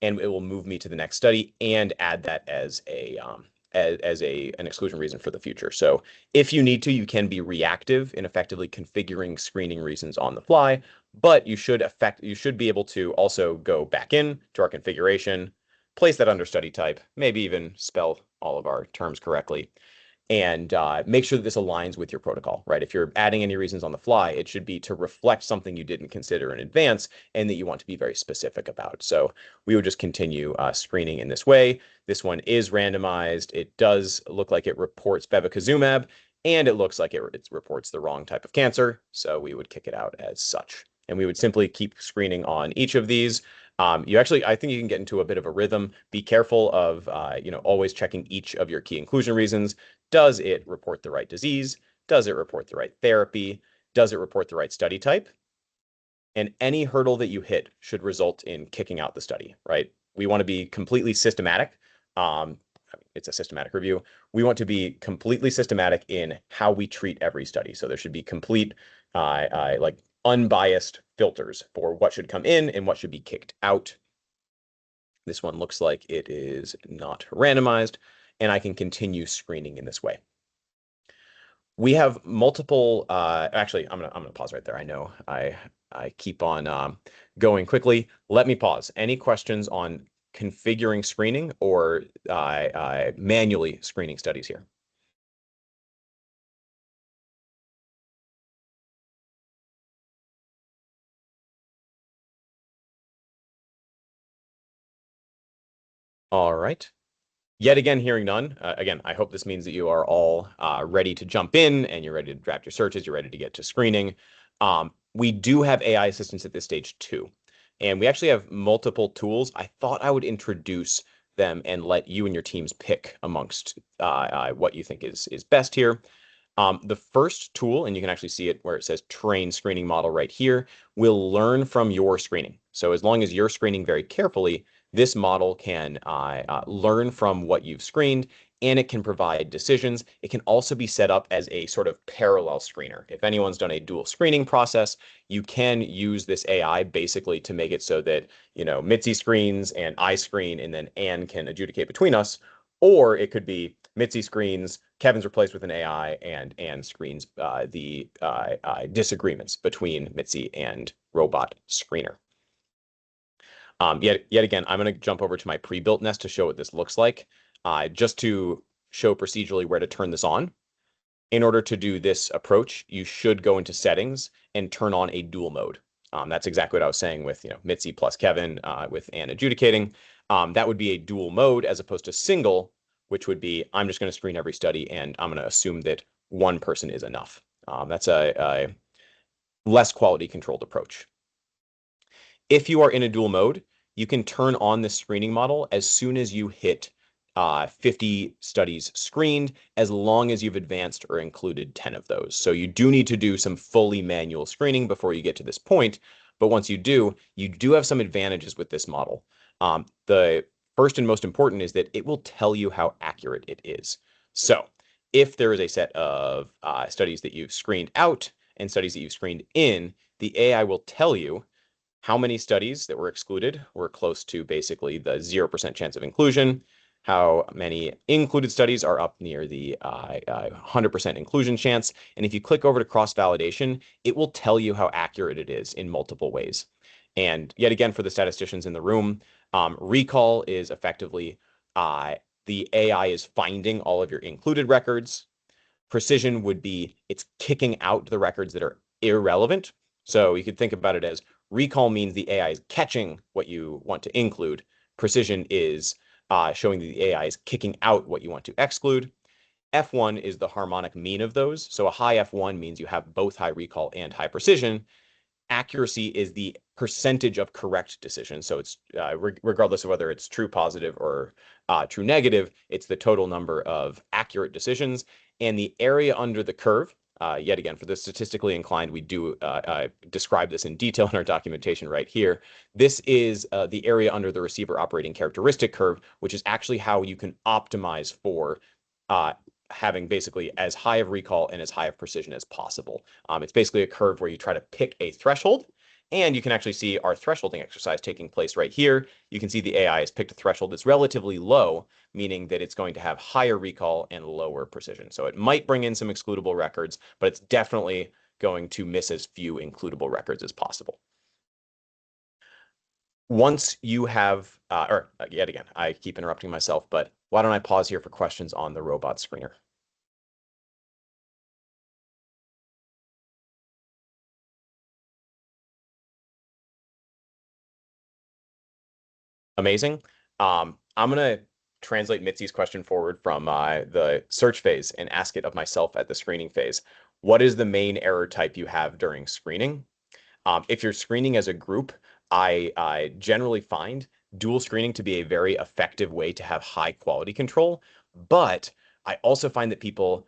and it will move me to the next study and add that as an exclusion reason for the future. So if you need to, you can be reactive in effectively configuring screening reasons on the fly, but you should be able to also go back in to our configuration, place that under study type, maybe even spell all of our terms correctly, and make sure that this aligns with your protocol, right? If you're adding any reasons on the fly, it should be to reflect something you didn't consider in advance and that you want to be very specific about. So we would just continue screening in this way. This one is randomized. It does look like it reports bevacizumab, and it looks like it reports the wrong type of cancer. So we would kick it out as such. And we would simply keep screening on each of these. I think you can get into a bit of a rhythm. Be careful of, always checking each of your key inclusion reasons. Does it report the right disease? Does it report the right therapy? Does it report the right study type? And any hurdle that you hit should result in kicking out the study, right? We want to be completely systematic. It's a systematic review. We want to be completely systematic in how we treat every study. So there should be complete, unbiased filters for what should come in and what should be kicked out. This one looks like it is not randomized, and I can continue screening in this way. We have multiple, actually, I'm gonna pause right there. I know I keep on going quickly. Let me pause. Any questions on configuring screening or manually screening studies here? All right. Yet again, hearing none. Again, I hope this means that you are all ready to jump in and you're ready to draft your searches, you're ready to get to screening. We do have AI assistants at this stage too. And we actually have multiple tools. I thought I would introduce them and let you and your teams pick amongst what you think is best here. The first tool, and you can actually see it where it says train screening model right here, will learn from your screening. So as long as you're screening very carefully, this model can learn from what you've screened, and it can provide decisions. It can also be set up as a sort of parallel screener. If anyone's done a dual screening process, you can use this AI basically to make it so that, Mitzi screens and I screen, and then Anne can adjudicate between us. Or it could be Mitzi screens, Kevin's replaced with an AI, and Anne screens the disagreements between Mitzi and robot screener. Yet again, I'm going to jump over to my pre-built nest to show what this looks like, just to show procedurally where to turn this on. In order to do this approach, you should go into settings and turn on a dual mode. That's exactly what I was saying with Mitzi plus Kevin with Anne adjudicating. That would be a dual mode as opposed to single, which would be I'm just going to screen every study and I'm going to assume that one person is enough. That's a less quality controlled approach. If you are in a dual mode, you can turn on the screening model as soon as you hit 50 studies screened, as long as you've advanced or included 10 of those. So you do need to do some fully manual screening before you get to this point. But once you do have some advantages with this model. The first and most important is that it will tell you how accurate it is. So if there is a set of studies that you've screened out and studies that you've screened in, the AI will tell you how many studies that were excluded were close to basically the 0% chance of inclusion, how many included studies are up near the 100% inclusion chance. And if you click over to cross-validation, it will tell you how accurate it is in multiple ways. And yet again, for the statisticians in the room, recall is effectively the AI is finding all of your included records. Precision would be it's kicking out the records that are irrelevant. So you could think about it as recall means the AI is catching what you want to include. Precision is showing that the AI is kicking out what you want to exclude. F1 is the harmonic mean of those. So a high F1 means you have both high recall and high precision. Accuracy is the percentage of correct decisions. So it's regardless of whether it's true positive or true negative, it's the total number of accurate decisions. And the area under the curve yet again, for the statistically inclined, we do describe this in detail in our documentation right here. This is the area under the receiver operating characteristic curve, which is actually how you can optimize for having basically as high of recall and as high of precision as possible. It's basically a curve where you try to pick a threshold, and you can actually see our thresholding exercise taking place right here. You can see the AI has picked a threshold that's relatively low, meaning that it's going to have higher recall and lower precision. So it might bring in some excludable records, but it's definitely going to miss as few includable records as possible. Once you have, yet again, I keep interrupting myself, but why don't I pause here for questions on the robot screener? Amazing. I'm going to translate Mitzi's question forward from the search phase and ask it of myself at the screening phase. What is the main error type you have during screening? If you're screening as a group, I generally find dual screening to be a very effective way to have high quality control, but I also find that people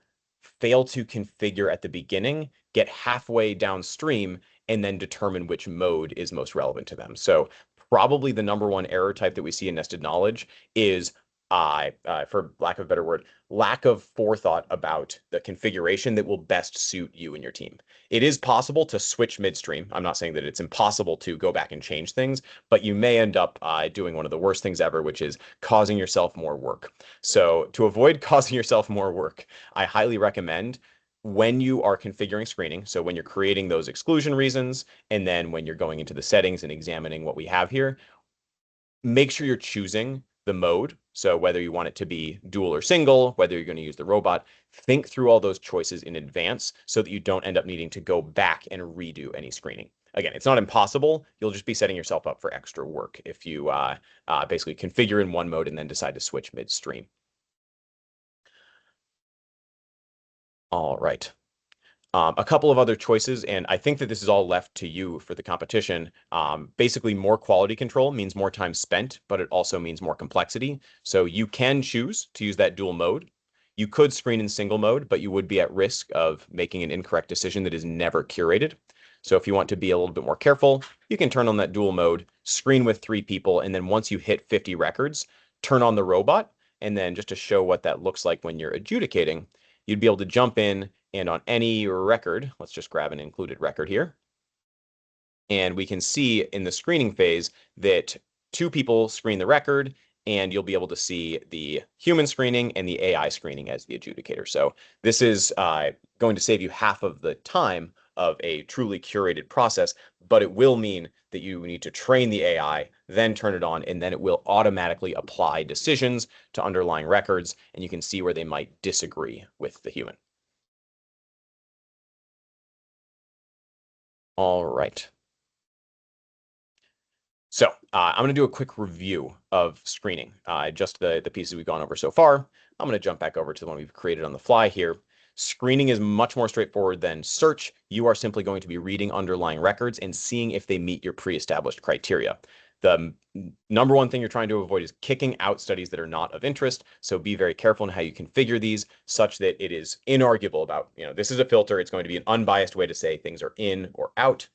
fail to configure at the beginning, get halfway downstream, and then determine which mode is most relevant to them. So probably the number one error type that we see in nested knowledge is, for lack of a better word, lack of forethought about the configuration that will best suit you and your team. It is possible to switch midstream. I'm not saying that it's impossible to go back and change things, but you may end up doing one of the worst things ever, which is causing yourself more work. So to avoid causing yourself more work, I highly recommend when you are configuring screening, so when you're creating those exclusion reasons, and then when you're going into the settings and examining what we have here, make sure you're choosing the mode. So whether you want it to be dual or single, whether you're going to use the robot, think through all those choices in advance so that you don't end up needing to go back and redo any screening. Again, it's not impossible. You'll just be setting yourself up for extra work if you basically configure in one mode and then decide to switch midstream. All right. A couple of other choices, and I think that this is all left to you for the competition. Basically, more quality control means more time spent, but it also means more complexity. So you can choose to use that dual mode. You could screen in single mode, but you would be at risk of making an incorrect decision that is never curated. So if you want to be a little bit more careful, you can turn on that dual mode, screen with 3 people, and then once you hit 50 records, turn on the robot. And then just to show what that looks like when you're adjudicating, you'd be able to jump in and on any record, let's just grab an included record here. And we can see in the screening phase that 2 people screen the record, and you'll be able to see the human screening and the AI screening as the adjudicator. So this is going to save you half of the time of a truly curated process, but it will mean that you need to train the AI, then turn it on, and then it will automatically apply decisions to underlying records, and you can see where they might disagree with the human. All right. So I'm going to do a quick review of screening, just the pieces we've gone over so far. I'm going to jump back over to the one we've created on the fly here. Screening is much more straightforward than search. You are simply going to be reading underlying records and seeing if they meet your pre-established criteria. The number one thing you're trying to avoid is kicking out studies that are not of interest. So be very careful in how you configure these such that it is inarguable about, this is a filter. It's going to be an unbiased way to say things are in or out.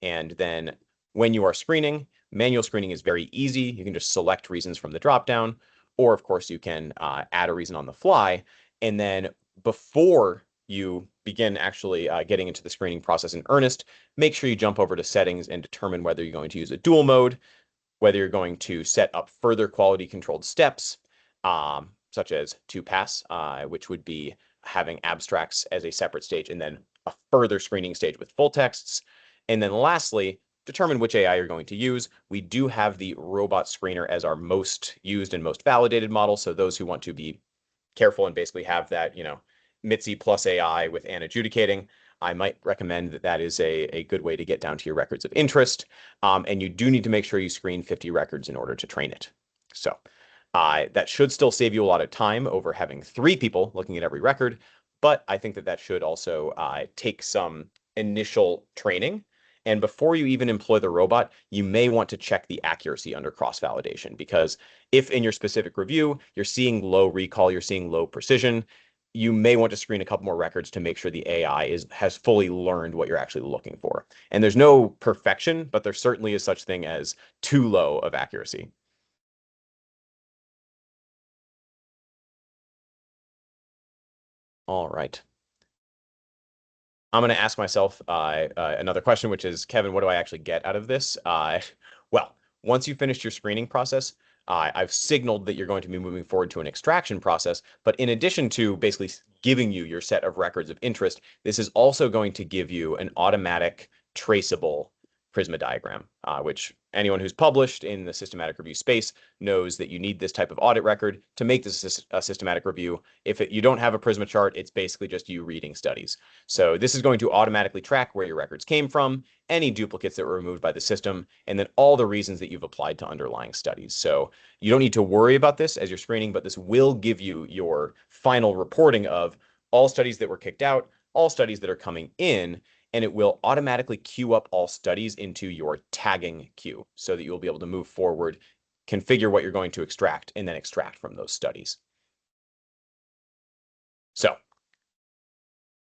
And then when you are screening, manual screening is very easy. You can just select reasons from the dropdown, or of course you can add a reason on the fly. And then before you begin actually getting into the screening process in earnest, make sure you jump over to settings and determine whether you're going to use a dual mode, whether you're going to set up further quality controlled steps, such as 2-pass, which would be having abstracts as a separate stage and then a further screening stage with full texts. And then lastly, determine which AI you're going to use. We do have the robot screener as our most used and most validated model. So those who want to be careful and basically have that, Mitzi plus AI with an adjudicating, I might recommend that that is a good way to get down to your records of interest. And you do need to make sure you screen 50 records in order to train it. So that should still save you a lot of time over having 3 people looking at every record. But I think that that should also take some initial training. And before you even employ the robot, you may want to check the accuracy under cross-validation, because if in your specific review, you're seeing low recall, you're seeing low precision, you may want to screen a couple more records to make sure the AI has fully learned what you're actually looking for. And there's no perfection, but there certainly is such thing as too low of accuracy. All right. I'm going to ask myself another question, which is, Kevin, what do I actually get out of this? Well, once you've finished your screening process, I've signaled that you're going to be moving forward to an extraction process. But in addition to basically giving you your set of records of interest, this is also going to give you an automatic traceable Prisma diagram, which anyone who's published in the systematic review space knows that you need this type of audit record to make this a systematic review. If you don't have a Prisma chart, it's basically just you reading studies. So this is going to automatically track where your records came from, any duplicates that were removed by the system, and then all the reasons that you've applied to underlying studies. So you don't need to worry about this as you're screening, but this will give you your final reporting of all studies that were kicked out, all studies that are coming in, and it will automatically queue up all studies into your tagging queue so that you'll be able to move forward, configure what you're going to extract, and then extract from those studies. So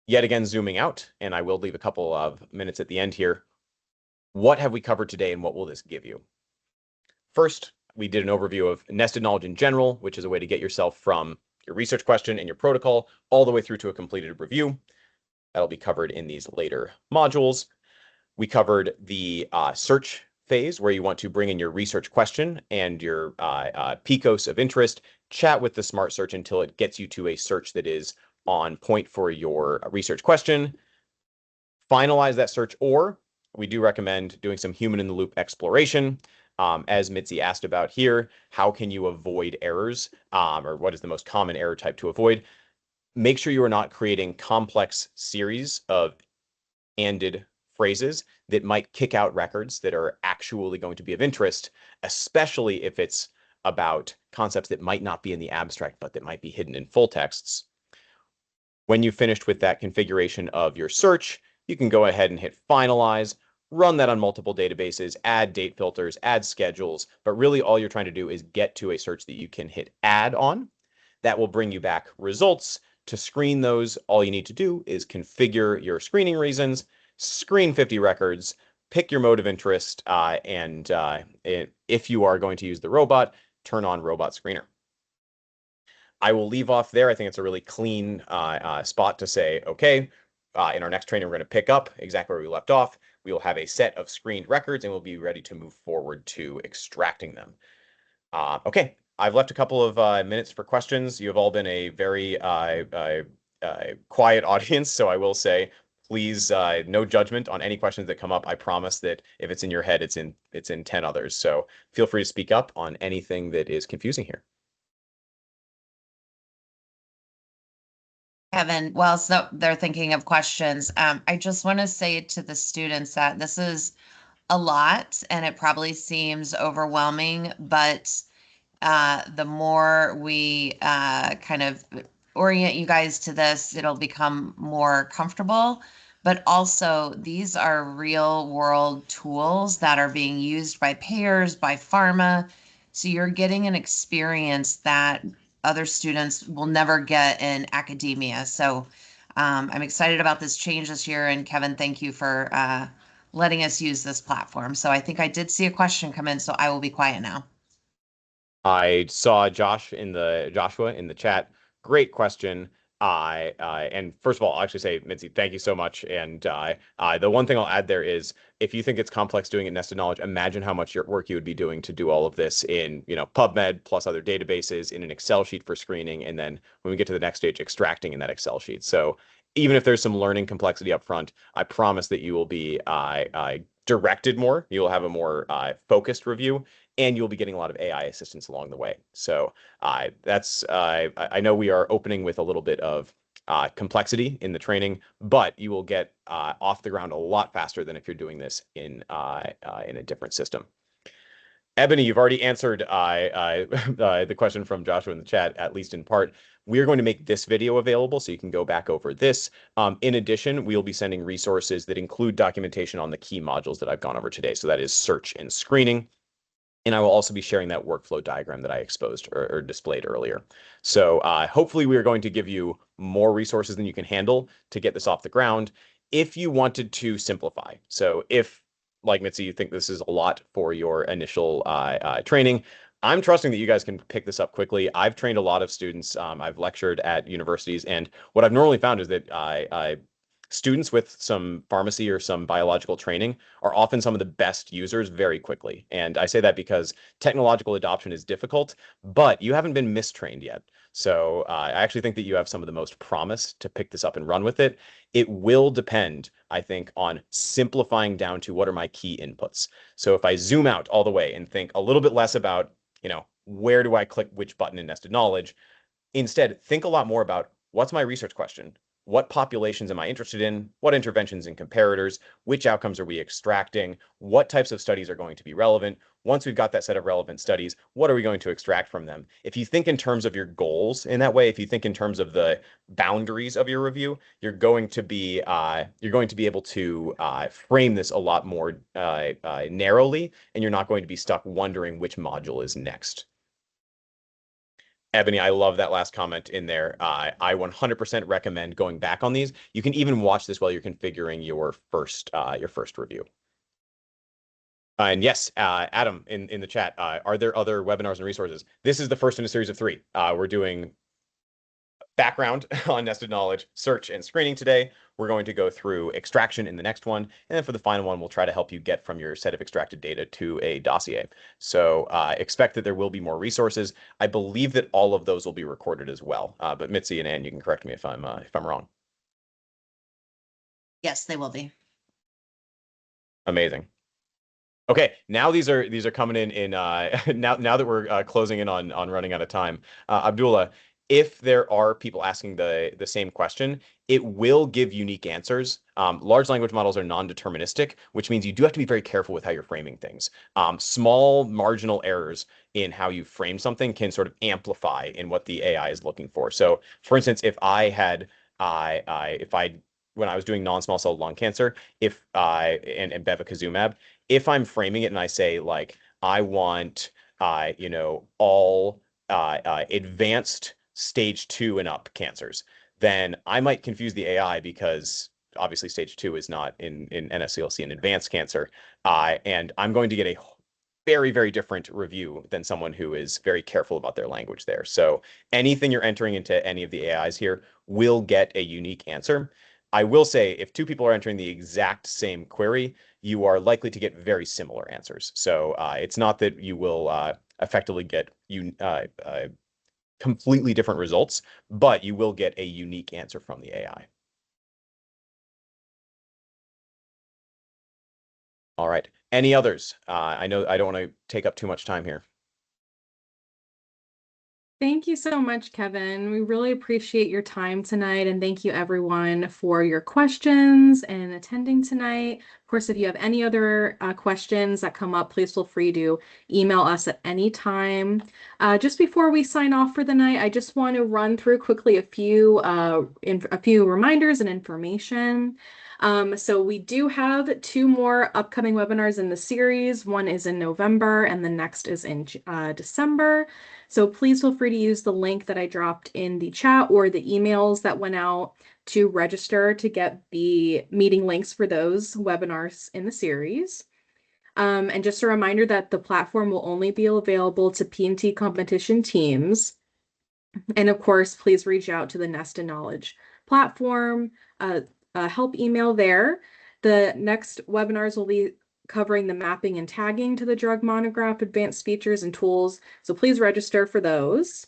yet again, zooming out, and I will leave a couple of minutes at the end here. What have we covered today, and what will this give you? First, we did an overview of nested knowledge in general, which is a way to get yourself from your research question and your protocol all the way through to a completed review. That'll be covered in these later modules. We covered the search phase, where you want to bring in your research question and your PICOS of interest, chat with the smart search until it gets you to a search that is on point for your research question. Finalize that search, or we do recommend doing some human-in-the-loop exploration. As Mitzi asked about here, how can you avoid errors, or what is the most common error type to avoid? Make sure you are not creating complex series of anded phrases that might kick out records that are actually going to be of interest, especially if it's about concepts that might not be in the abstract, but that might be hidden in full texts. When you've finished with that configuration of your search, you can go ahead and hit finalize, run that on multiple databases, add date filters, add schedules, but really all you're trying to do is get to a search that you can hit add on. That will bring you back results. To screen those, all you need to do is configure your screening reasons, screen 50 records, pick your mode of interest, and if you are going to use the robot, turn on Robot Screener. I will leave off there. I think it's a really clean spot to say, okay, in our next training, we're going to pick up exactly where we left off. We will have a set of screened records, and we'll be ready to move forward to extracting them. Okay. I've left a couple of minutes for questions. You have all been a very quiet audience, so I will say, please, no judgment on any questions that come up. I promise that if it's in your head, it's in 10 others. So feel free to speak up on anything that is confusing here. Kevin, well, so they're thinking of questions. I just want to say to the students that this is a lot and it probably seems overwhelming, but the more we kind of orient you guys to this, it'll become more comfortable. But also, these are real world tools that are being used by payers, by pharma. So you're getting an experience that other students will never get in academia. So I'm excited about this change this year. And Kevin, thank you for letting us use this platform. So I think I did see a question come in, so I will be quiet now. I saw Joshua in the chat. Great question. And first of all, I'll actually say, Mitzi, thank you so much. And the one thing I'll add there is, if you think it's complex doing it in nested knowledge, imagine how much work you would be doing to do all of this in, PubMed plus other databases, in an Excel sheet for screening, and then when we get to the next stage, extracting in that Excel sheet. So even if there's some learning complexity up front, I promise that you will be directed more. You will have a more focused review, and you'll be getting a lot of AI assistance along the way. So I know we are opening with a little bit of complexity in the training, but you will get off the ground a lot faster than if you're doing this in a different system. Ebony, you've already answered the question from Joshua in the chat, at least in part. We're going to make this video available so you can go back over this. In addition, we'll be sending resources that include documentation on the key modules that I've gone over today. So that is search and screening. And I will also be sharing that workflow diagram that I exposed or displayed earlier. So hopefully we are going to give you more resources than you can handle to get this off the ground. If you wanted to simplify, so if, like Mitzi, you think this is a lot for your initial training, I'm trusting that you guys can pick this up quickly. I've trained a lot of students. I've lectured at universities, and what I've normally found is that students with some pharmacy or some biological training are often some of the best users very quickly. And I say that because technological adoption is difficult, but you haven't been mistrained yet. So I actually think that you have some of the most promise to pick this up and run with it. It will depend, I think, on simplifying down to what are my key inputs. So if I zoom out all the way and think a little bit less about, where do I click which button in nested knowledge? Instead, think a lot more about what's my research question? What populations am I interested in? What interventions and comparators? Which outcomes are we extracting? What types of studies are going to be relevant? Once we've got that set of relevant studies, what are we going to extract from them? If you think in terms of your goals in that way, if you think in terms of the boundaries of your review, you're going to be able to frame this a lot more narrowly, and you're not going to be stuck wondering which module is next. Ebony, I love that last comment in there. I 100% recommend going back on these. You can even watch this while you're configuring your first review. And yes, Adam in the chat, are there other webinars and resources? This is the first in a series of 3. We're doing background on nested knowledge, search, and screening today. We're going to go through extraction in the next one. And then for the final one, we'll try to help you get from your set of extracted data to a dossier. So expect that there will be more resources. I believe that all of those will be recorded as well. But Mitzi and Ann, you can correct me if I'm wrong. Yes, they will be. Amazing. Okay, now these are coming in now that we're closing in on running out of time. Abdullah, if there are people asking the same question, it will give unique answers. Large language models are non-deterministic, which means you do have to be very careful with how you're framing things. Small marginal errors in how you frame something can sort of amplify in what the AI is looking for. So, for instance, if when I was doing non-small cell lung cancer, and bevacizumab, if I'm framing it and I say like I want all advanced stage 2 and up cancers, then I might confuse the AI because obviously stage 2 is not in NSCLC an advanced cancer, and I'm going to get a very, very different review than someone who is very careful about their language there. So anything you're entering into any of the AIs here will get a unique answer. I will say if 2 people are entering the exact same query, you are likely to get very similar answers. So it's not that you will effectively get completely different results, but you will get a unique answer from the AI. All right. Any others? I know I don't want to take up too much time here. Thank you so much, Kevin. We really appreciate your time tonight, and thank you everyone for your questions and attending tonight. Of course, if you have any other questions that come up, please feel free to email us at any time. Just before we sign off for the night, I just want to run through quickly a few reminders and information. So we do have 2 more upcoming webinars in the series. One is in November and the next is in December. So please feel free to use the link that I dropped in the chat or the emails that went out to register to get the meeting links for those webinars in the series. And just a reminder that the platform will only be available to P&T competition teams. And of course, please reach out to the Nested Knowledge platform, help email there. The next webinars will be covering the mapping and tagging to the drug monograph, advanced features and tools. So please register for those.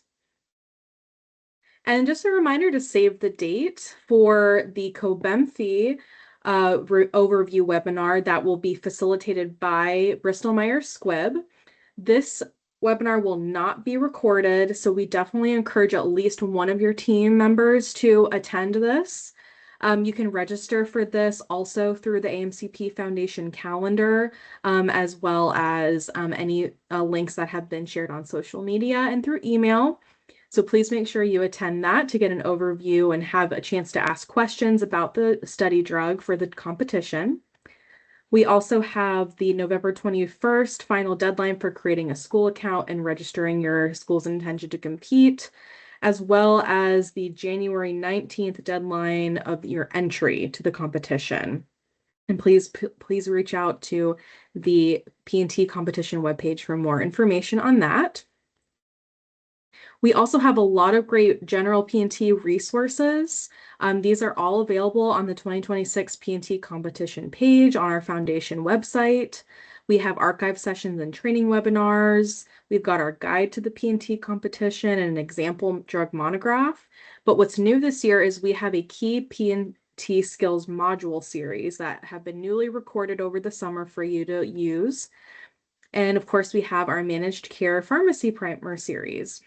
And just a reminder to save the date for the Cobenfy overview webinar that will be facilitated by Bristol Myers Squibb. This webinar will not be recorded, so we definitely encourage at least one of your team members to attend this. You can register for this also through the AMCP Foundation calendar, as well as any links that have been shared on social media and through email. So please make sure you attend that to get an overview and have a chance to ask questions about the study drug for the competition. We also have the November 21st final deadline for creating a school account and registering your school's intention to compete, as well as the January 19th deadline of your entry to the competition. And please reach out to the P&T competition webpage for more information on that. We also have a lot of great general P&T resources. These are all available on the 2026 P&T competition page on our foundation website. We have archive sessions and training webinars. We've got our guide to the P&T competition and an example drug monograph. But what's new this year is we have a key P&T skills module series that have been newly recorded over the summer for you to use. And of course, we have our managed care pharmacy primer series.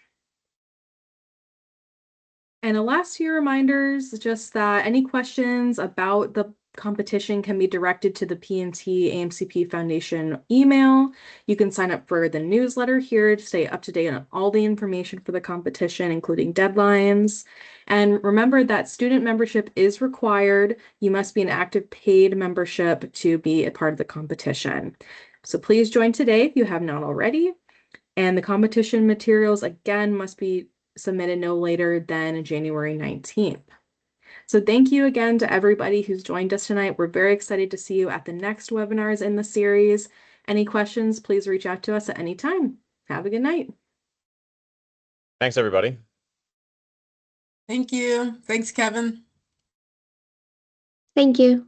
And the last few reminders, just that any questions about the competition can be directed to the P&T AMCP Foundation email. You can sign up for the newsletter here to stay up to date on all the information for the competition, including deadlines. And remember that student membership is required. You must be an active paid membership to be a part of the competition. So please join today if you have not already. And the competition materials, again, must be submitted no later than January 19th. So thank you again to everybody who's joined us tonight. We're very excited to see you at the next webinars in the series. Any questions, please reach out to us at any time. Have a good night. Thanks, everybody. Thank you. Thanks, Kevin. Thank you.